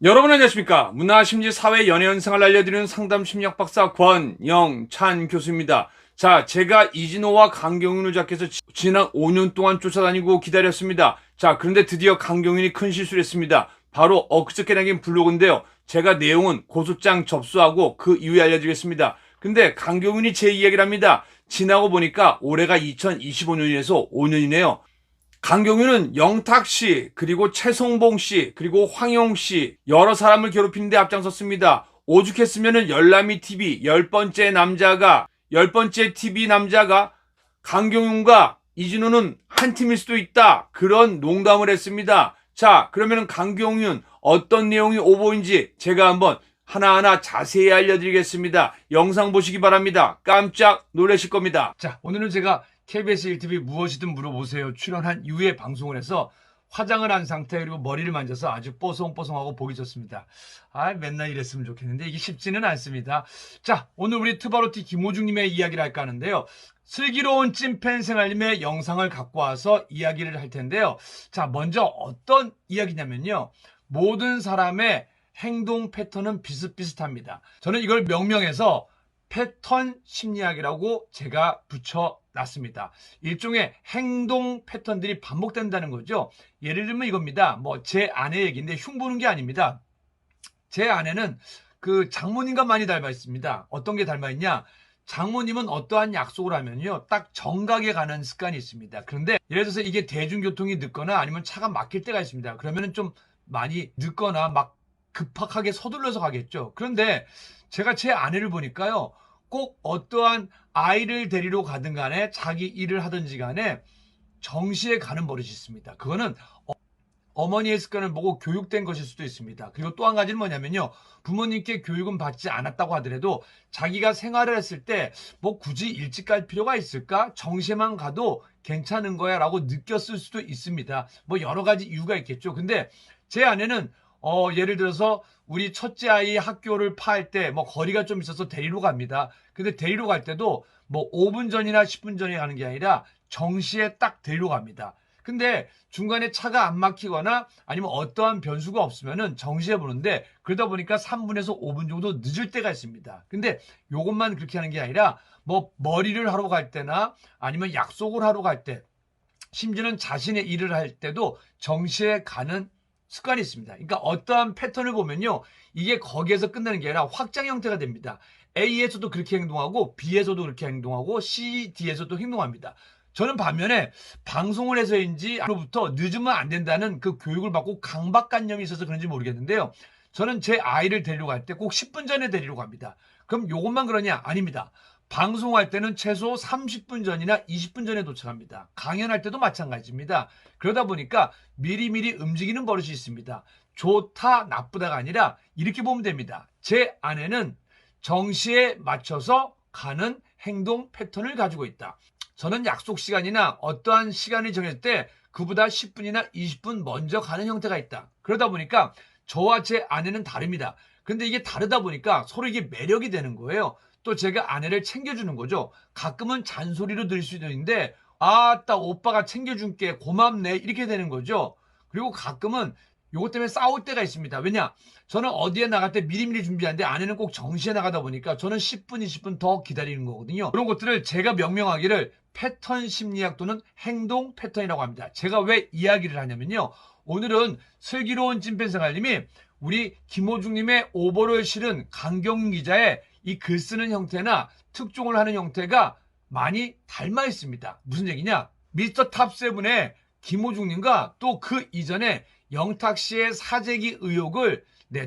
여러분 안녕하십니까? 문화, 심리, 사회, 연애 현상을 알려드리는 상담 심리학 박사 권영찬 교수입니다. 자, 제가 이진호와 강경윤을 잡기 위해서 지난 5년 동안 쫓아다니고 기다렸습니다. 자, 그런데 드디어 강경윤이 큰 실수를 했습니다. 바로 엊그저께 남긴 블로그인데요. 제가 내용은 고소장 접수하고 그 이후에 알려드리겠습니다. 근데 강경윤이 제 이야기를 합니다. 지나고 보니까 올해가 2025년이라서 5년이네요. 강경윤은 영탁 씨, 그리고 최성봉 씨, 그리고 황용 씨, 여러 사람을 괴롭히는데 앞장섰습니다. 오죽했으면은 열람이 TV 10번째 남자가, 10번째 TV 남자가 강경윤과 이진호는 한 팀일 수도 있다. 그런 농담을 했습니다. 자, 그러면은 강경윤 어떤 내용이 오보인지 제가 한번 하나하나 자세히 알려드리겠습니다. 영상 보시기 바랍니다. 깜짝 놀라실 겁니다. 자, 오늘은 제가 KBS 1TV 무엇이든 물어보세요 출연한 이후에 방송을 해서 화장을 한 상태 그리고 머리를 만져서 아주 뽀송뽀송하고 보기 좋습니다. 맨날 이랬으면 좋겠는데 이게 쉽지는 않습니다. 자, 오늘 우리 트바로티 김호중님의 이야기를 할까 하는데요. 슬기로운 찐팬 생활님의 영상을 갖고 와서 이야기를 할 텐데요. 자, 먼저 어떤 이야기냐면요. 모든 사람의 행동 패턴은 비슷비슷합니다. 저는 이걸 명명해서 패턴 심리학이라고 제가 붙여놨습니다. 일종의 행동 패턴들이 반복된다는 거죠. 예를 들면 이겁니다. 제 아내 얘기인데 흉보는 게 아닙니다. 제 아내는 그 장모님과 많이 닮아 있습니다. 어떤 게 닮아 있냐? 장모님은 어떠한 약속을 하면요, 딱 정각에 가는 습관이 있습니다. 그런데 예를 들어서 이게 대중교통이 늦거나 아니면 차가 막힐 때가 있습니다. 그러면은 좀 많이 늦거나 막 급하게 서둘러서 가겠죠. 그런데 제가 제 아내를 보니까요, 꼭 어떠한 아이를 데리러 가든 간에 자기 일을 하든지 간에 정시에 가는 버릇이 있습니다. 그거는 어머니의 습관을 보고 교육된 것일 수도 있습니다. 그리고 또 한 가지는 뭐냐면요. 부모님께 교육은 받지 않았다고 하더라도 자기가 생활을 했을 때 굳이 일찍 갈 필요가 있을까? 정시에만 가도 괜찮은 거야 라고 느꼈을 수도 있습니다. 여러 가지 이유가 있겠죠. 근데 제 아내는 예를 들어서 우리 첫째 아이 학교를 파할 때 거리가 좀 있어서 데리러 갑니다. 근데 데리러 갈 때도 5분 전이나 10분 전에 가는 게 아니라 정시에 딱 데리러 갑니다. 근데 중간에 차가 안 막히거나 아니면 어떠한 변수가 없으면은 정시에 보는데 그러다 보니까 3분에서 5분 정도 늦을 때가 있습니다. 근데 요것만 그렇게 하는 게 아니라 머리를 하러 갈 때나 아니면 약속을 하러 갈 때 심지어는 자신의 일을 할 때도 정시에 가는 습관이 있습니다. 그러니까 어떠한 패턴을 보면요. 이게 거기에서 끝나는 게 아니라 확장 형태가 됩니다. A에서도 그렇게 행동하고 B에서도 그렇게 행동하고 C, D에서도 행동합니다. 저는 반면에 방송을 해서인지 앞으로부터 늦으면 안 된다는 그 교육을 받고 강박관념이 있어서 그런지 모르겠는데요. 저는 제 아이를 데리러 갈 때 꼭 10분 전에 데리러 갑니다. 그럼 요것만 그러냐? 아닙니다. 방송할 때는 최소 30분 전이나 20분 전에 도착합니다. 강연할 때도 마찬가지입니다. 그러다 보니까 미리미리 움직이는 버릇이 있습니다. 좋다, 나쁘다가 아니라 이렇게 보면 됩니다. 제 아내는 정시에 맞춰서 가는 행동 패턴을 가지고 있다. 저는 약속 시간이나 어떠한 시간이 정해질 때 그보다 10분이나 20분 먼저 가는 형태가 있다. 그러다 보니까 저와 제 아내는 다릅니다. 근데 이게 다르다 보니까 서로 이게 매력이 되는 거예요. 또 제가 아내를 챙겨주는 거죠. 가끔은 잔소리로 들릴 수도 있는데 아따 오빠가 챙겨줄게 고맙네 이렇게 되는 거죠. 그리고 가끔은 요것 때문에 싸울 때가 있습니다. 왜냐? 저는 어디에 나갈 때 미리미리 준비하는데 아내는 꼭 정시에 나가다 보니까 저는 10분, 20분 더 기다리는 거거든요. 그런 것들을 제가 명명하기를 패턴 심리학 또는 행동 패턴이라고 합니다. 제가 왜 이야기를 하냐면요. 오늘은 슬기로운 찐팬생활님이 우리 김호중님의 오버를 실은 강경윤 기자의 이 글 쓰는 형태나 특종을 하는 형태가 많이 닮아 있습니다. 무슨 얘기냐? 미스터 탑세븐의 김호중님과 또 그 이전에 영탁 씨의 사재기 의혹을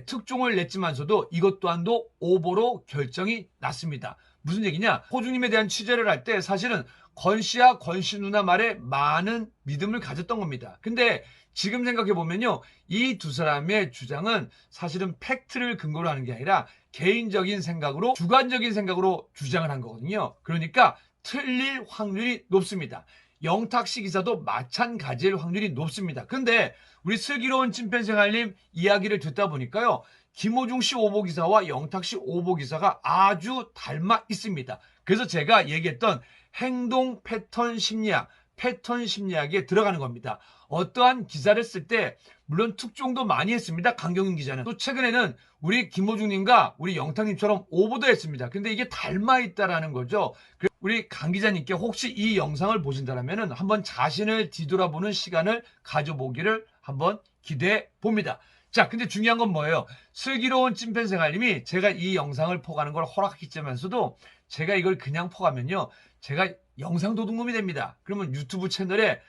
특종을 냈지만서도 이것 또한도 오보로 결정이 났습니다. 무슨 얘기냐? 호중님에 대한 취재를 할 때 사실은 권 씨와 권 씨 누나 말에 많은 믿음을 가졌던 겁니다. 근데 지금 생각해보면요. 이 두 사람의 주장은 사실은 팩트를 근거로 하는 게 아니라 개인적인 생각으로, 주관적인 생각으로 주장을 한 거거든요. 그러니까 틀릴 확률이 높습니다. 영탁 씨 기사도 마찬가지일 확률이 높습니다. 근데 우리 슬기로운 찐팬생활님 이야기를 듣다 보니까요. 김호중 씨 오보 기사와 영탁 씨 오보 기사가 아주 닮아 있습니다. 그래서 제가 얘기했던 행동 패턴 심리학, 패턴 심리학에 들어가는 겁니다. 어떠한 기사를 쓸 때 물론 특종도 많이 했습니다. 강경윤 기자는. 또 최근에는 우리 김호중님과 우리 영탁님처럼 오보도 했습니다. 근데 이게 닮아 있다라는 거죠. 우리 강 기자님께 혹시 이 영상을 보신다면 한번 자신을 뒤돌아보는 시간을 가져보기를 한번 기대해 봅니다. 자, 근데 중요한 건 뭐예요? 슬기로운 찐팬생활님이 제가 이 영상을 포가는 걸 허락했지만서도 제가 이걸 그냥 포가면요, 제가 영상 도둑놈이 됩니다. 그러면 유튜브 채널에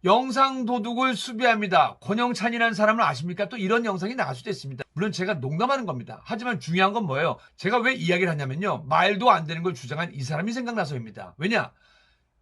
영상 도둑을 수비합니다. 권영찬이라는 사람을 아십니까? 또 이런 영상이 나갈 수도 있습니다. 물론 제가 농담하는 겁니다. 하지만 중요한 건 뭐예요? 제가 왜 이야기를 하냐면요, 말도 안 되는 걸 주장한 이 사람이 생각나서입니다. 왜냐?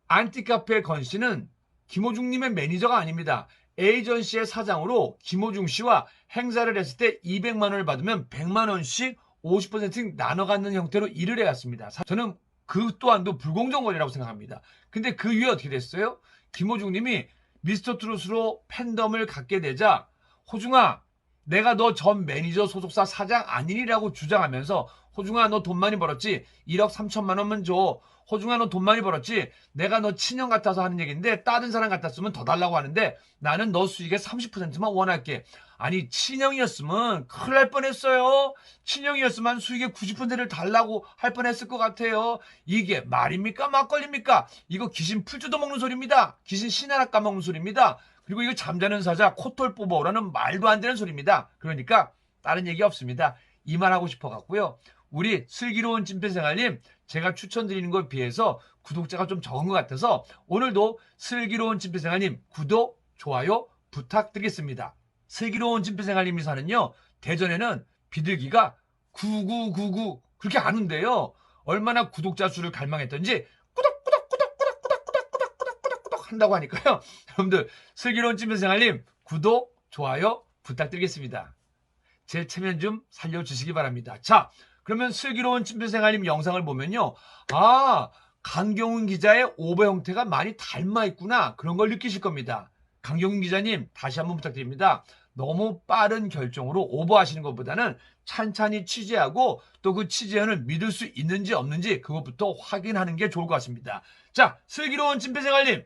안티카페 건 씨는 김호중님의 매니저가 아닙니다. 에이전시의 사장으로 김호중 씨와 행사를 했을 때 200만 원을 받으면 100만 원씩 50% 나눠 갖는 형태로 일을 해왔습니다. 저는 그 또한도 불공정거래라고 생각합니다. 근데 그 위에 어떻게 됐어요? 김호중님이 미스터트롯으로 팬덤을 갖게 되자, 호중아, 내가 너 전 매니저 소속사 사장 아니니라고 주장하면서, 호중아, 너 돈 많이 벌었지? 1억 3천만 원만 줘. 호중아, 너 돈 많이 벌었지? 내가 너 친형 같아서 하는 얘기인데 다른 사람 같았으면 더 달라고 하는데 나는 너 수익의 30%만 원할게. 아니, 친형이었으면 큰일 날 뻔했어요. 친형이었으면 수익의 90%를 달라고 할 뻔했을 것 같아요. 이게 말입니까? 막걸리입니까? 이거 귀신 풀 뜯어 먹는 소리입니다. 귀신 신하나 까먹는 소리입니다. 그리고 이거 잠자는 사자 코털 뽑아오라는 말도 안 되는 소리입니다. 그러니까 다른 얘기 없습니다. 이 말 하고 싶어 갖고요. 우리 슬기로운 찐팬생활님, 제가 추천드리는 것에 비해서 구독자가 좀 적은 것 같아서 오늘도 슬기로운 찐팬생활님 구독, 좋아요 부탁드리겠습니다. 슬기로운 찐팬생활님이 사는요, 대전에는 비둘기가 9999 그렇게 안 온대요. 얼마나 구독자 수를 갈망했던지 꾸덕꾸덕꾸덕꾸덕꾸덕꾸덕꾸덕꾸덕 한다고 하니까요. 여러분들 슬기로운 찐팬생활님 구독, 좋아요 부탁드리겠습니다. 제 체면 좀 살려주시기 바랍니다. 자, 그러면 슬기로운 찐팬생활님 영상을 보면요, 아, 강경훈 기자의 오버 형태가 많이 닮아 있구나, 그런 걸 느끼실 겁니다. 강경훈 기자님 다시 한번 부탁드립니다. 너무 빠른 결정으로 오버하시는 것보다는 찬찬히 취재하고 또 그 취재원을 믿을 수 있는지 없는지 그것부터 확인하는 게 좋을 것 같습니다. 자, 슬기로운 찐팬생활님,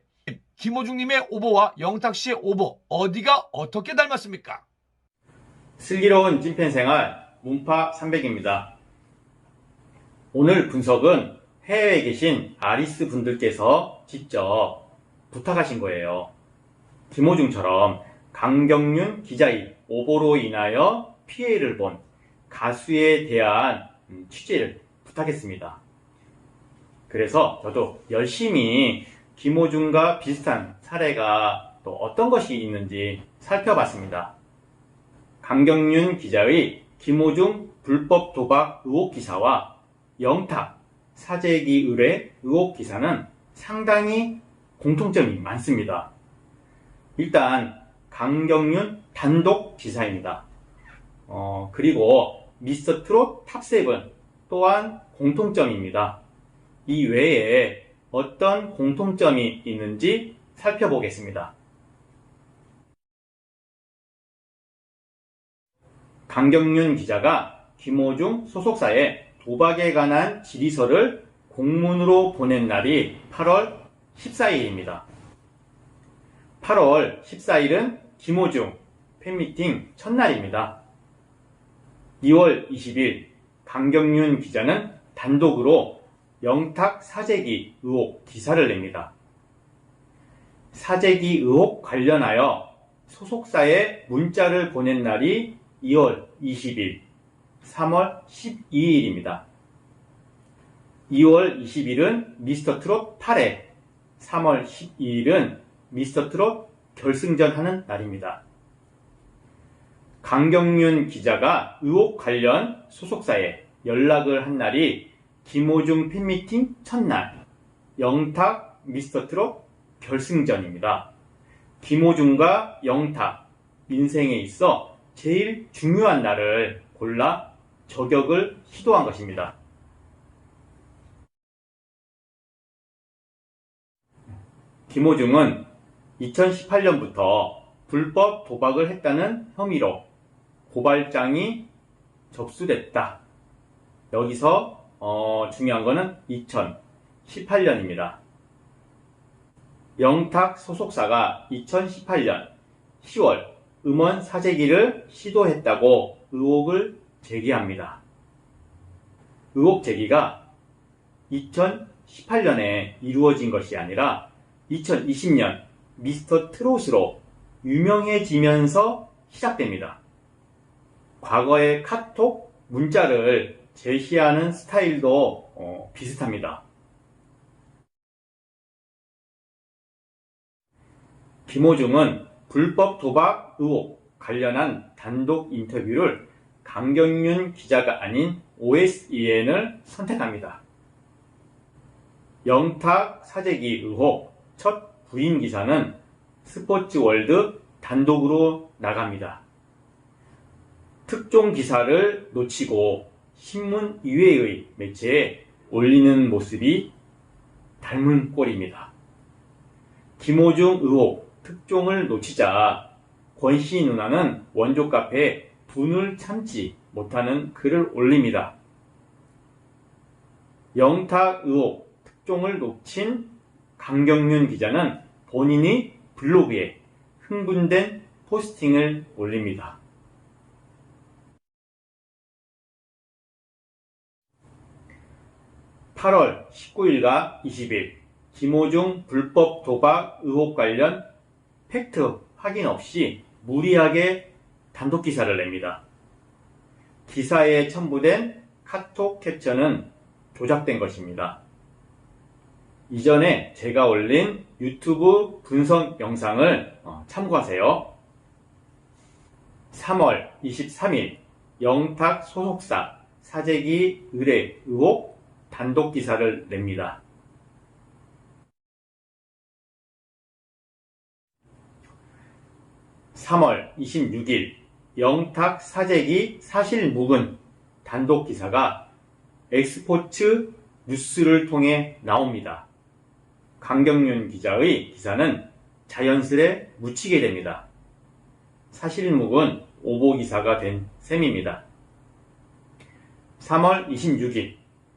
김호중님의 오버와 영탁씨의 오버 어디가 어떻게 닮았습니까? 슬기로운 찐팬생활 문파 300입니다. 오늘 분석은 해외에 계신 아리스 분들께서 직접 부탁하신 거예요. 김호중처럼 강경윤 기자의 오보로 인하여 피해를 본 가수에 대한 취재를 부탁했습니다. 그래서 저도 열심히 김호중과 비슷한 사례가 또 어떤 것이 있는지 살펴봤습니다. 강경윤 기자의 김호중 불법 도박 의혹 기사와 영탁 사재기 의뢰 의혹 기사는 상당히 공통점이 많습니다. 일단 강경윤 단독 기사입니다. 그리고 미스터트롯 탑7 또한 공통점입니다. 이 외에 어떤 공통점이 있는지 살펴보겠습니다. 강경윤 기자가 김호중 소속사에 도박에 관한 질의서를 공문으로 보낸 날이 8월 14일입니다. 8월 14일은 김호중 팬미팅 첫날입니다. 2월 20일 강경윤 기자는 단독으로 영탁 사재기 의혹 기사를 냅니다. 사재기 의혹 관련하여 소속사에 문자를 보낸 날이 2월 20일, 3월 12일입니다. 2월 20일은 미스터트롯 8회, 3월 12일은 미스터트롯 결승전 하는 날입니다. 강경윤 기자가 의혹 관련 소속사에 연락을 한 날이 김호중 팬미팅 첫날, 영탁 미스터트롯 결승전입니다. 김호중과 영탁, 인생에 있어 제일 중요한 날을 골라 저격을 시도한 것입니다. 김호중은 2018년부터 불법 도박을 했다는 혐의로 고발장이 접수됐다. 여기서 중요한 거는 2018년입니다. 영탁 소속사가 2018년 10월 음원 사재기를 시도했다고 의혹을 제기합니다. 의혹 제기가 2018년에 이루어진 것이 아니라 2020년 미스터 트롯으로 유명해지면서 시작됩니다. 과거의 카톡, 문자를 제시하는 스타일도 비슷합니다. 김호중은 불법 도박 의혹 관련한 단독 인터뷰를 강경윤 기자가 아닌 OSEN을 선택합니다. 영탁 사재기 의혹 첫 부인 기사는 스포츠월드 단독으로 나갑니다. 특종 기사를 놓치고 신문 이외의 매체에 올리는 모습이 닮은 꼴입니다. 김호중 의혹 특종을 놓치자 권씨 누나는 원조 카페에 분을 참지 못하는 글을 올립니다. 영탁 의혹 특종을 놓친 강경윤 기자는 본인이 블로그에 흥분된 포스팅을 올립니다. (8월 19일과 20일) 김호중 불법 도박 의혹 관련 팩트 확인 없이 무리하게 단독 기사를 냅니다. 기사에 첨부된 카톡 캡처는 조작된 것입니다. 이전에 제가 올린 유튜브 분석 영상을 참고하세요. 3월 23일 영탁 소속사 사재기 의뢰 의혹 단독 기사를 냅니다. (3월 26일) 영탁 사재기 사실 묵은 단독 기사가 엑스포츠 뉴스를 통해 나옵니다. 강경윤 기자의 기사는 자연스레 묻히게 됩니다. 사실 묵은 오보 기사가 된 셈입니다. 3월 26일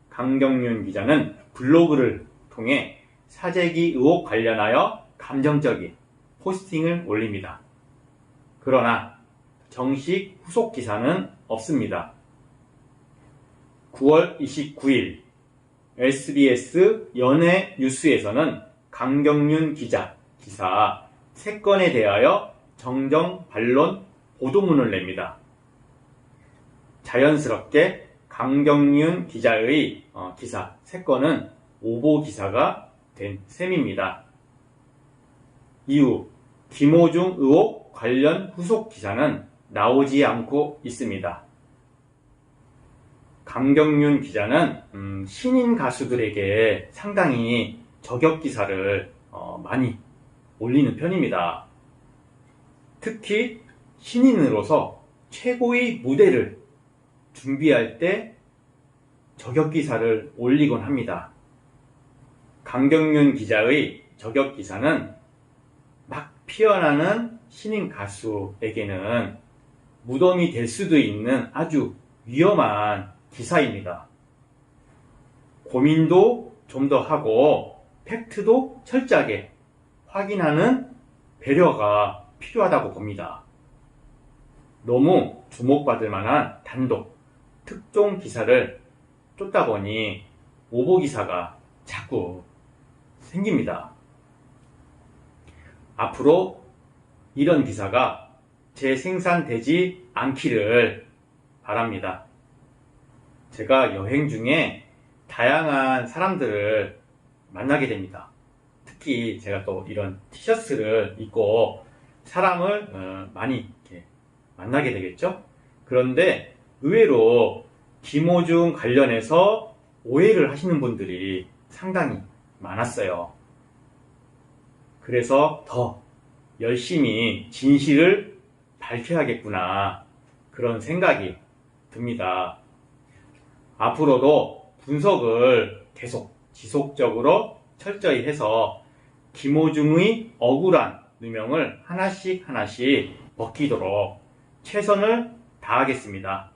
강경윤 기자는 블로그를 통해 사재기 의혹 관련하여 감정적인 포스팅을 올립니다. 그러나 정식 후속 기사는 없습니다. 9월 29일 SBS 연예 뉴스에서는 강경윤 기자 기사 3건에 대하여 정정 반론 보도문을 냅니다. 자연스럽게 강경윤 기자의 기사 3건은 오보 기사가 된 셈입니다. 이후 김호중 의혹 관련 후속 기사는 나오지 않고 있습니다. 강경윤 기자는 신인 가수들에게 상당히 저격 기사를 많이 올리는 편입니다. 특히 신인으로서 최고의 무대를 준비할 때 저격 기사를 올리곤 합니다. 강경윤 기자의 저격 기사는 막 피어나는 신인 가수에게는 무덤이 될 수도 있는 아주 위험한 기사입니다. 고민도 좀 더 하고 팩트도 철저하게 확인하는 배려가 필요하다고 봅니다. 너무 주목받을 만한 단독, 특종 기사를 쫓다 보니 오보 기사가 자꾸 생깁니다. 앞으로 이런 기사가 재생산되지 않기를 바랍니다. 제가 여행 중에 다양한 사람들을 만나게 됩니다. 특히 제가 또 이런 티셔츠를 입고 사람을 많이 이렇게 만나게 되겠죠? 그런데 의외로 김호중 관련해서 오해를 하시는 분들이 상당히 많았어요. 그래서 더 열심히 진실을 밝혀야겠구나 그런 생각이 듭니다. 앞으로도 분석을 계속 지속적으로 철저히 해서 김호중의 억울한 누명을 하나씩 먹히도록 최선을 다하겠습니다.